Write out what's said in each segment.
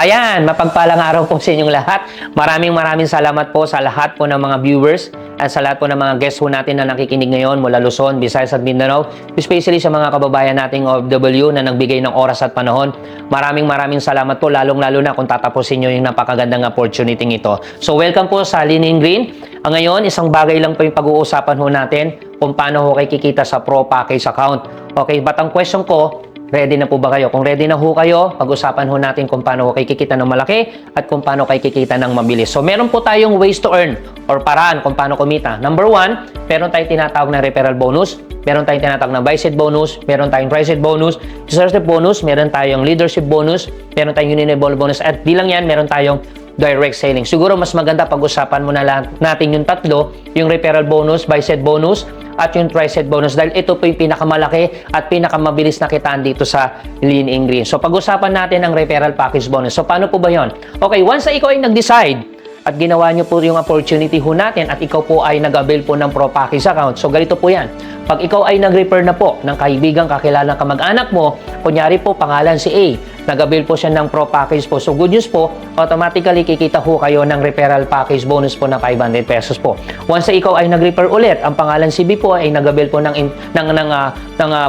Ayan, mapagpalang araw po sa inyong lahat. Maraming salamat po sa lahat po ng mga viewers at sa lahat po ng mga guests po natin na nakikinig ngayon mula Luzon, Visayas at Mindanao. Especially sa mga kababayan nating OFW na nagbigay ng oras at panahon. Maraming salamat po, lalong-lalo na kung tatapusin nyo yung napakagandang opportunity ito. So welcome po sa Lining Green. Ngayon, isang bagay lang po yung pag-uusapan ho natin kung paano ho kayo kikita sa Pro Package account. Okay, but ang question ko, ready na po ba kayo? Kung ready na ho kayo, pag-usapan ho natin kung paano kayo kikita ng malaki at kung paano kayo kikita ng mabilis. So, meron po tayong ways to earn or paraan kung paano kumita. Number one, meron tayong tinatawag na referral bonus, meron tayong tinatawag na buy set bonus, meron tayong try set bonus, research bonus, meron tayong leadership bonus, meron tayong unit bonus, at bilang yan, meron tayong direct selling. Siguro mas maganda pag-usapan muna natin yung tatlo, yung referral bonus, buy set bonus, at yung try set bonus dahil ito po yung pinakamalaki at pinakamabilis na kitaan dito sa Lining Green. So pag-usapan natin ang referral package bonus. So paano po ba yon? Okay, once na ikaw ay nag-decide at ginawa nyo po yung opportunity ho natin at ikaw po ay nag-avail po ng Pro Package account. So ganito po yan. Pag ikaw ay nag-refer na po ng kaibigan, kakilalang kamag-anak mo, kunyari po pangalan si A, nag-avail po siya ng Pro Package po. So good news po, automatically kikita ho kayo ng referral package bonus po na 500 pesos po. Once na ikaw ay nag-refer ulit, ang pangalan si B po ay nag-avail po ng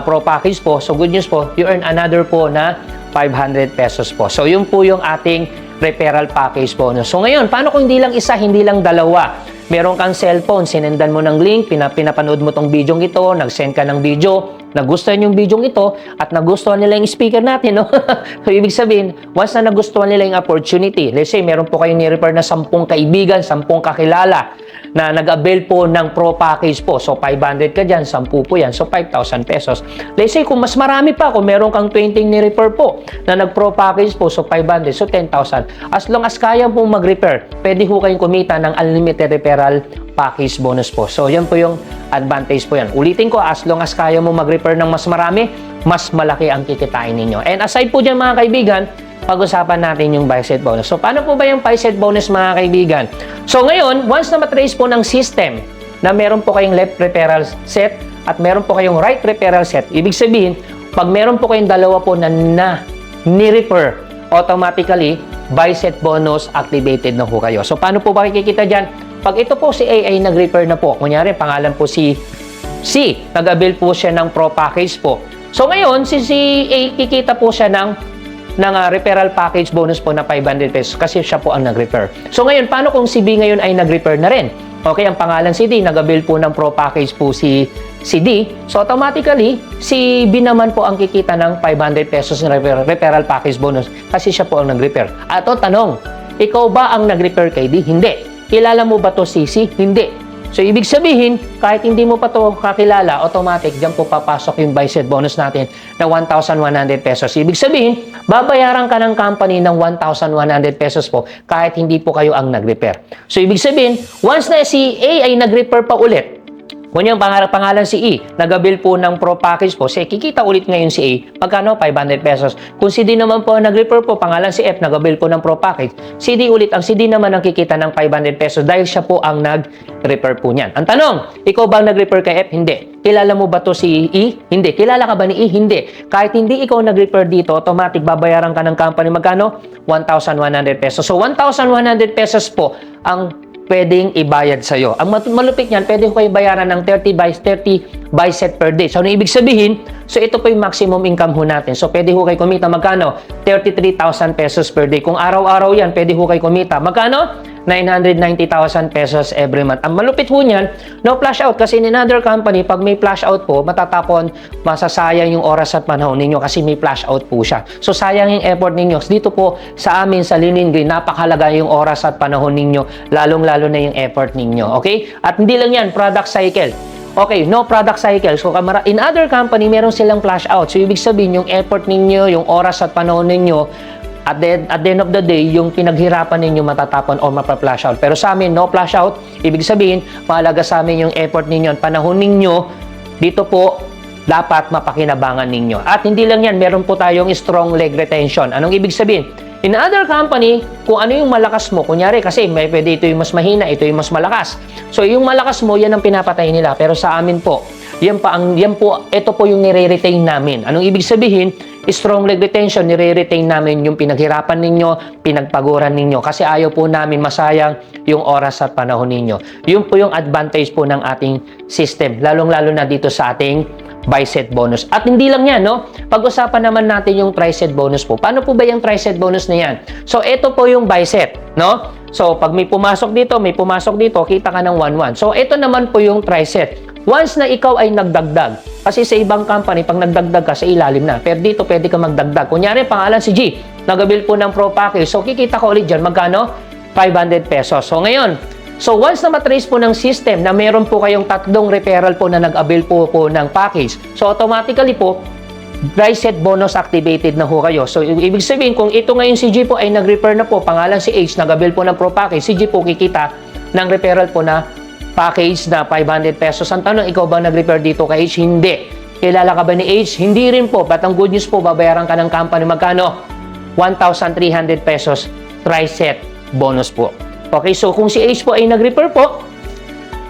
Pro Package po. So good news po, you earn another po na 500 pesos po. So yun po yung ating referral package bonus. So ngayon, paano kung hindi lang isa, hindi lang dalawa? Meron kang cellphone, sinendan mo ng link, pinapanood mo tong video ito, nag-send ka ng video, nagustuhan yung video ito, at nagustuhan nila yung speaker natin, no? So, ibig sabihin, once na nagustuhan nila yung opportunity, let's say, meron po kayong ni-refer na 10 kaibigan, 10 kakilala, na nag-avail po ng Pro Package po. So, 500 ka dyan, 10 po yan. So, 5,000 pesos. Let's say, kung mas marami pa, kung meron kang 20 ni-refer po na nag-Pro Package po, so 500, so 10,000. As long as kaya po mag-refer, pwede po kayong kumita ng unlimited referral package bonus po. So, yan po yung advantage po yan. Ulitin ko, as long as kaya mo mag-refer ng mas marami, mas malaki ang kikitain ninyo. And aside po dyan, mga kaibigan, pag-usapan natin yung buy set bonus. So, paano po ba yung buy set bonus, mga kaibigan? So, ngayon, once na matrace po ng system na meron po kayong left referral set at meron po kayong right referral set, ibig sabihin, pag meron po kayong dalawa po na ni-refer, automatically, buy set bonus activated na po kayo. So, paano po ba kikita dyan? Pag ito po si A ay nag-refer na po, kunyari, pangalan po si C, nag-avail po siya ng Pro Package po. So, ngayon, si A, kikita po siya ng referral package bonus po na 500 pesos kasi siya po ang nag-refer. So ngayon, paano kung si B ngayon ay nag-refer na rin? Okay, ang pangalan si D, nag-avail po ng Pro Package po si D. So automatically, si B naman po ang kikita ng 500 pesos na referral package bonus kasi siya po ang nag-refer. Ato, tanong, ikaw ba ang nag-refer kay D? Hindi. Kilala mo ba to si C? Hindi. So, ibig sabihin, kahit hindi mo pa to kakilala, automatic, dyan po papasok yung buy set bonus natin na 1,100 pesos. Ibig sabihin, babayaran ka ng company ng 1,100 pesos po kahit hindi po kayo ang nag-refer. So, ibig sabihin, once na si A ay nag-refer pa ulit, kung yung pangalan si E, nag-avail po ng Pro Package po, kikita ulit ngayon si A, magkano? 500 pesos. Kung si D naman po nag-refer po, pangalan si F, nag-avail po ng Pro Package, si D ulit, ang si D naman ang kikita ng 500 pesos dahil siya po ang nag-refer po niyan. Ang tanong, ikaw ba nag-refer kay F? Hindi. Kilala mo ba to si E? Hindi. Kilala ka ba ni E? Hindi. Kahit hindi ikaw nag-refer dito, automatic babayaran ka ng company, magkano? 1,100 pesos. So, 1,100 pesos po ang pwedeng ibayad sa'yo. Ang malupit niyan, pwede ko kayo bayaran ng 30 buy set per day. So, ano ibig sabihin? So, ito po yung maximum income ho natin. So, pwede ho kayo kumita magkano? 33,000 pesos per day. Kung araw-araw yan, pwede ho kayo kumita. Magkano? 990,000 pesos every month. Ang malupit ho niyan, no flash out. Kasi in another company, pag may flash out po, matatapon, masasayang yung oras at panahon ninyo kasi may flash out po siya. So, sayang yung effort ninyo. Dito po, sa amin, sa Lining Green, napakahalaga yung oras at panahon ninyo, lalong-lalo na yung effort ninyo. Okay? At hindi lang yan, product cycle. Okay, no product cycle. So, in other company, meron silang flash out. So, ibig sabihin, yung effort ninyo, yung oras at panahon ninyo, at the end of the day, yung pinaghirapan ninyo matatapon o mapa-flash out. Pero sa amin, no flash out. Ibig sabihin, mahalaga sa amin yung effort ninyo at panahon ninyo. Dito po, dapat mapakinabangan ninyo. At hindi lang yan, meron po tayong strong leg retention. Anong ibig sabihin? In other company, kung ano yung malakas mo, kunyari kasi may pwede ito yung mas mahina, ito yung mas malakas. So yung malakas mo, yan ang pinapatay nila. Pero sa amin po, ito po yung nire-retain namin. Anong ibig sabihin? strong leg retention, nire-retain namin yung pinaghirapan ninyo, pinagpaguran ninyo kasi ayaw po namin masayang yung oras at panahon ninyo. Yun po yung advantage po ng ating system, lalong-lalo na dito sa ating buy-set bonus. At hindi lang yan, no? Pag-usapan naman natin yung try-set bonus po. Paano po ba yung try-set bonus na yan? So, ito po yung buy-set, no? So, pag may pumasok dito, kita ka ng 1-1. So, ito naman po yung try-set. Once na ikaw ay nagdagdag, kasi sa ibang company, pag nagdagdag ka, sa ilalim na. Pero dito, pwede ka magdagdag. Kunyari, pangalan si G, nagabil po ng Pro Package. So, kikita ko ulit dyan, magkano? 500 pesos. So, ngayon, once na matrace po ng system na meron po kayong tatlong referral po na nag-avail po ng package, so, automatically po, buy-set bonus activated na ho kayo. So, ibig sabihin, kung ito ngayon si G po ay nag-refer na po, pangalan si H, nag-avail po ng Pro Package, si G po kikita ng referral po na package na 500 pesos. Ang tanong, ikaw ba nag-refer dito kay H? Hindi. Kilala ka ba ni H? Hindi rin po. But ang good news po, babayaran ka ng company. Magkano? 1,300 pesos try-set bonus po. Okay, so kung si H po ay nag-refer po,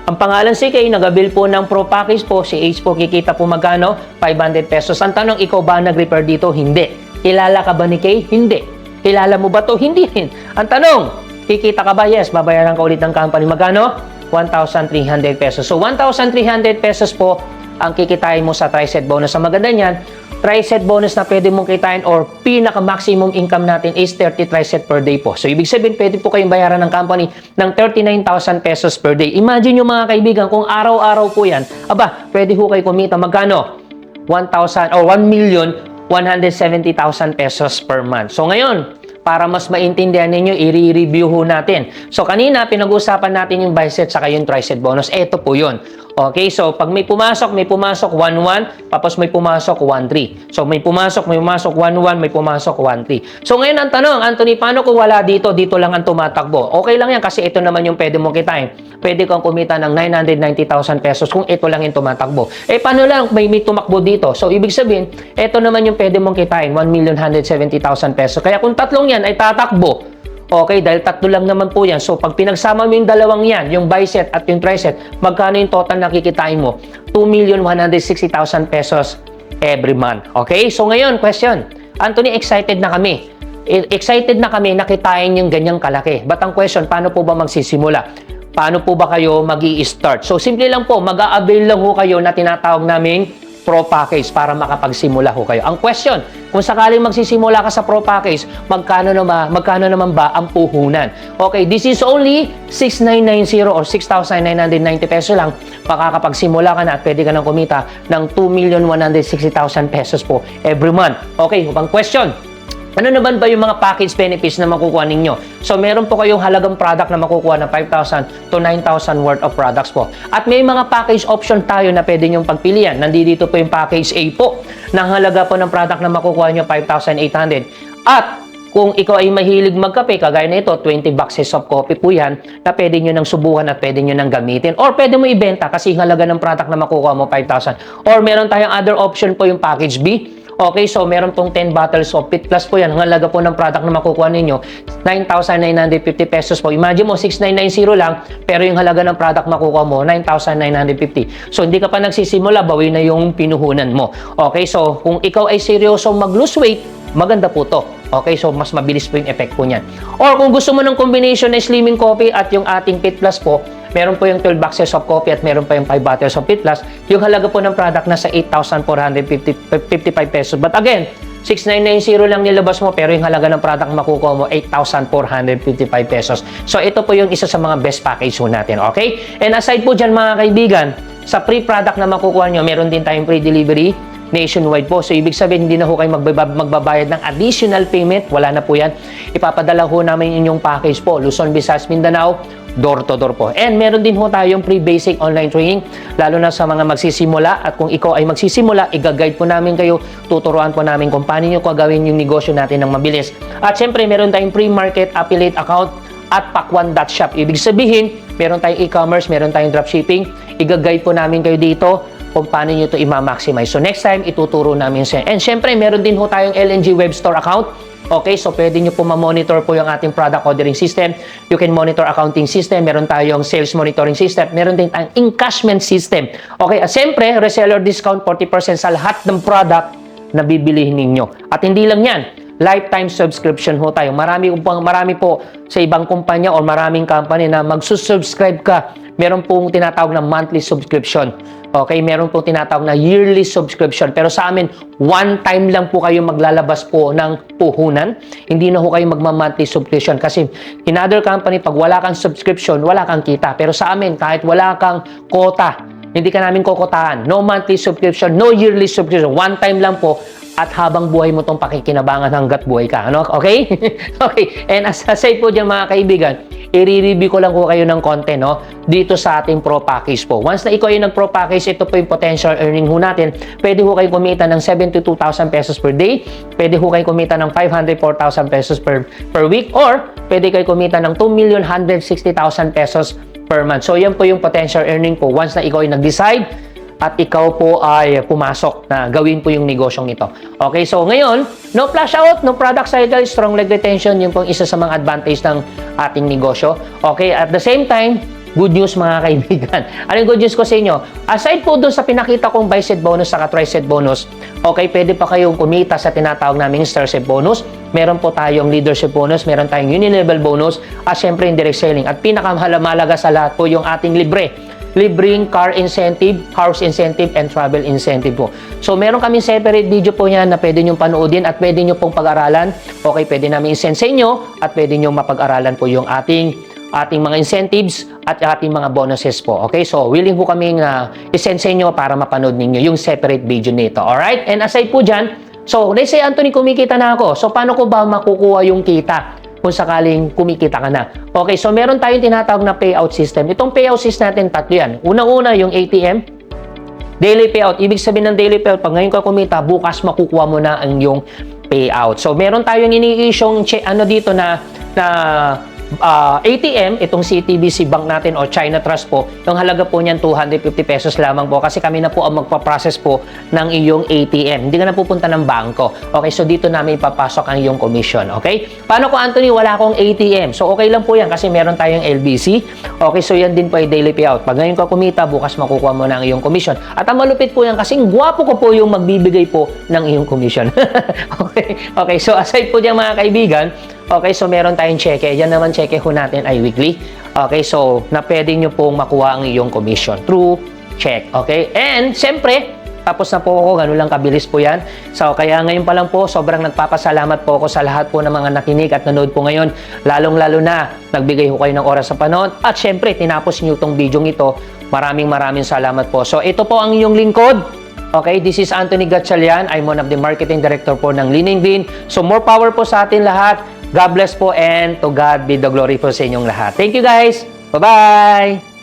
ang pangalan si K, nag-avail po ng Pro Package po, si H po kikita po magkano? 500 pesos. Ang tanong, ikaw ba nag-refer dito? Hindi. Kilala ka ba ni K? Hindi. Kilala mo ba to? Hindi rin. Ang tanong, kikita ka ba? Yes. Babayaran ka ulit ng company. Magkano? 1,300 pesos. So, 1,300 pesos po ang kikitain mo sa try-set bonus. Ang maganda niyan, try-set bonus na pwede mong kitain or pinaka-maximum income natin is 30 try-set per day po. So, ibig sabihin, pwede po kayong bayaran ng company ng 39,000 pesos per day. Imagine nyo mga kaibigan, kung araw-araw po yan, aba, pwede po kayo kumita magkano? 1,000 or 1,170,000 pesos per month. So, ngayon, para mas maintindihan ninyo, i-review ho natin. So, kanina, pinag-usapan natin yung buy-set saka yung try-set bonus. Ito po yun. Okay, so pag may pumasok 1-1, tapos may pumasok 1-3. So, may pumasok 1-1, may pumasok 1-3. So, ngayon ang tanong, Anthony, paano kung wala dito lang ang tumatakbo? Okay lang yan kasi ito naman yung pwede mong kitain. Pwede kang kumita ng 990,000 pesos kung ito lang yung tumatakbo. Eh, paano lang may tumakbo dito? So, ibig sabihin, ito naman yung pwede mong kitain, 1,170,000 pesos. Kaya kung tatlong yan ay tatakbo, okay, dahil tatlo lang naman po yan. So, pag pinagsama mo yung dalawang yan, yung buy-set at yung try-set, magkano yung total na kikitain mo? 2,160,000 pesos every month. Okay? So, ngayon, question. Anthony, excited na kami. Excited na kami na kitain yung ganyang kalaki. But ang question, paano po ba magsisimula? Paano po ba kayo mag-i-start? So, simple lang po, mag-a-avail lang ho kayo na tinatawag naming Pro Package para makapagsimula ho kayo. Ang question, kung sakaling magsisimula ka sa Pro Package, magkano naman ba ang puhunan? Okay, this is only 6,990 or 6,990 pesos lang. Makakapagsimula ka na at pwede ka nang kumita ng 2,160,000 pesos po every month. Okay, ang question, ano naman ba yung mga package benefits na makukuha ninyo? So, meron po kayong halagang product na makukuha ng 5,000 to 9,000 worth of products po. At may mga package option tayo na pwede nyong pagpilian. Nandito po yung package A po, na halaga po ng product na makukuha nyo 5,800. At kung ikaw ay mahilig magkape, kagaya na ito, 20 boxes of coffee po yan, na pwede nyo nang subukan at pwede nyo nang gamitin. Or pwede mo ibenta kasi yung halaga ng product na makukuha mo 5,000. Or meron tayong other option po yung package B. Okay, so meron pong 10 bottles of Pit Plus po yan. Ang halaga po ng product na makukuha ninyo, 9,950 pesos po. Imagine mo, 6,990 lang, pero yung halaga ng product makukuha mo, 9,950. So, hindi ka pa nagsisimula, bawi na yung pinuhunan mo. Okay, so kung ikaw ay seryoso mag-lose weight, maganda po to. Okay, so mas mabilis po yung effect po niyan. Or kung gusto mo ng combination na slimming coffee at yung ating Pit Plus po, meron po yung 12 boxes of coffee at meron pa yung 5 bottles of Pit Plus. Yung halaga po ng product nasa 8,455 pesos. But again, 6,990 lang nilabas mo pero yung halaga ng product makukuha mo 8,455 pesos. So ito po yung isa sa mga best package po natin. Okay? And aside po dyan mga kaibigan, sa free product na makukuha nyo, meron din tayong free delivery nationwide po. So, ibig sabihin, hindi na ho kayo magbabayad ng additional payment. Wala na po yan. Ipapadala ho namin inyong package po. Luzon, Visayas, Mindanao, door-to-door po. And meron din ho tayong pre-basic online training, lalo na sa mga magsisimula. At kung ikaw ay magsisimula, i-guide po namin kayo, tuturuan po namin kung paano nyo gagawin yung negosyo natin ng mabilis. At syempre, meron tayong pre-market affiliate account at pakwan.shop. Ibig sabihin, meron tayong e-commerce, meron tayong dropshipping. I-guide po namin kayo dito kung paano nyo ito i-maximize. So, next time, ituturo namin sa. And syempre, meron din ho tayong LNG Web Store account. Okay, so pwede nyo po ma-monitor po yung ating product ordering system. You can monitor accounting system. Meron tayong sales monitoring system. Meron din tayong encashment system. Okay, at syempre, reseller discount 40% sa lahat ng product bibilihin ninyo. At hindi lang yan, lifetime subscription ho tayo. Marami po sa ibang kumpanya o maraming company na magsusubscribe ka. Meron pong tinatawag na monthly subscription. Okay, meron pong tinatawag na yearly subscription. Pero sa amin, one time lang po kayo maglalabas po ng puhunan. Hindi na ho kayo magma-monthly subscription. Kasi in other company, pag wala kang subscription, wala kang kita. Pero sa amin, kahit wala kang quota, hindi ka namin kokotahan. No monthly subscription, no yearly subscription. One time lang po. At habang buhay mo itong pakikinabangan hanggat buhay ka. Ano? Okay? Okay. And aside po dyan mga kaibigan, i-review ko lang po kayo ng konti, no? Dito sa ating Pro Package po. Once na ikaw yung nag-Pro Package, ito po yung potential earning ho natin. Pwede ho kayo kumita ng 72,000 pesos per day. Pwede ho kayo kumita ng 504,000 pesos per week. Or, pwede kayo kumita ng 2,160,000 pesos per month. So, yan po yung potential earning po. Once na ikaw yung nag-decide, at ikaw po ay pumasok na gawin po yung negosyong ito. Okay, so ngayon, no flash out, no product cycle, strong leg retention, yun po isa sa mga advantage ng ating negosyo. Okay, at the same time, good news mga kaibigan. Ano yung good news ko sa inyo? Aside po doon sa pinakita kong bicep bonus sa tricep bonus, okay, pwede pa kayong kumita sa tinatawag naming starship bonus. Meron po tayong leadership bonus, meron tayong uni-level bonus, at syempre indirect selling. At pinakamahalaga sa lahat po yung ating libreng car incentive, house incentive, and travel incentive po. So, meron kaming separate video po yan na pwede nyo panoodin at pwede nyo pong pag-aralan. Okay, pwede namin i-send sa inyo at pwede nyo mapag-aralan po yung ating mga incentives at ating mga bonuses po. Okay, so willing po kaming i-send sa inyo para mapanood ninyo yung separate video nito. Alright? And aside po dyan, so, let's say, Anthony, kumikita na ako. So, paano ko ba makukuha yung kita? Kung sakaling kumikita ka na. Okay, so meron tayong tinatawag na payout system. Itong payout system natin, tatlo yan. Unang-una, yung ATM, daily payout. Ibig sabihin ng daily payout, pag ngayon ka kumita, bukas makukuha mo na ang yung payout. So, meron tayong ini-issue'ng dito na ATM, itong CTBC Bank natin o China Trust po, yung halaga po niyan 250 pesos lamang po kasi kami na po ang magpa-process po ng iyong ATM. Hindi ka na pupunta ng bangko. Okay, so dito namin ipapasok ang iyong commission. Okay? Paano ko, Anthony? Wala akong ATM. So, okay lang po yan kasi meron tayong LBC. Okay, so yan din po ay daily payout. Pag ngayon ka kumita, bukas makukuha mo na ang iyong commission. At ang malupit po yan kasi gwapo ko po yung magbibigay po ng iyong commission. Okay, so aside po dyan mga kaibigan, okay, so meron tayong cheque. Yan naman cheque ho natin ay weekly. Okay, so na pwede nyo pong makuha ang iyong commission through check. Okay, and siyempre, tapos na po ako, ganun lang kabilis po yan. So, kaya ngayon pa lang po, sobrang nagpapasalamat po ako sa lahat po ng mga nakinig at nanood po ngayon. Lalong-lalo na, nagbigay ho kayo ng oras sa panood. At syempre, tinapos nyo itong video ito. Maraming salamat po. So, ito po ang inyong lingkod. Okay, this is Anthony Gatchalian. I'm one of the marketing director po ng Lean and Green. So, more power po sa atin lahat. God bless po and to God be the glory po sa inyong lahat. Thank you guys. Bye-bye!